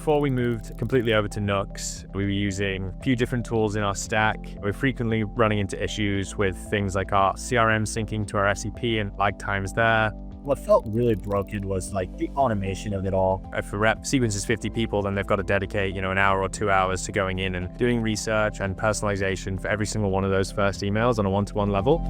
Before we moved completely over to Nooks, we were using a few different tools in our stack. We're frequently running into issues with things like our CRM syncing to our SEP and lag times there. What felt really broken was like the automation of it all. If a rep sequences 50 people, then they've got to dedicate, an hour or 2 hours to going in and doing research and personalization for every single one of those first emails on a one-to-one level.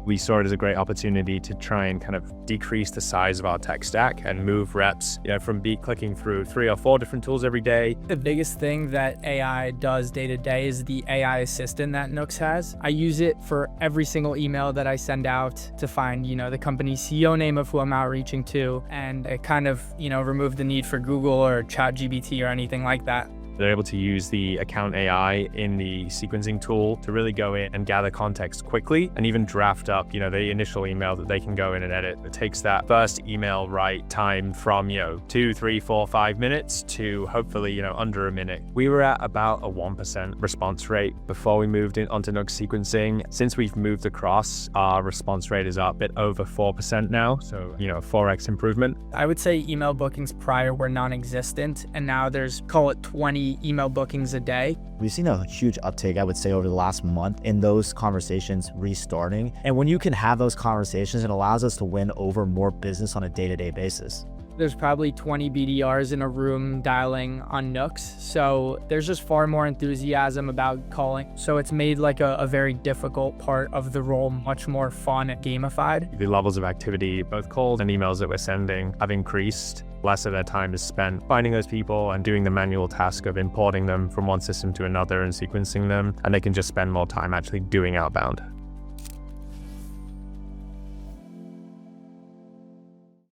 We saw it as a great opportunity to try and kind of decrease the size of our tech stack and move reps, from clicking through 3 or 4 different tools every day. The biggest thing that AI does day to day is the AI Assistant that Nooks has. I use it for every single email that I send out to find, the company CEO name of who I'm outreaching to, and it kind of, remove the need for Google or ChatGPT or anything like that. They're able to use the account AI in the sequencing tool to really go in and gather context quickly and even draft up, the initial email that they can go in and edit. It takes that first email write time from, 2, 3, 4, 5 minutes to hopefully, under a minute. We were at about a 1% response rate before we moved onto Nooks sequencing. Since we've moved across, our response rate is up a bit over 4% now. So, 4x improvement. I would say email bookings prior were non-existent, and now there's, call it 20 email bookings a day. We've seen a huge uptake, I would say, over the last month in those conversations restarting. And when you can have those conversations, it allows us to win over more business on a day-to-day basis. There's probably 20 BDRs in a room dialing on Nooks. So there's just far more enthusiasm about calling. So it's made like a very difficult part of the role much more fun and gamified. The levels of activity, both calls and emails that we're sending, have increased. Less of their time is spent finding those people and doing the manual task of importing them from one system to another and sequencing them. And they can just spend more time actually doing outbound.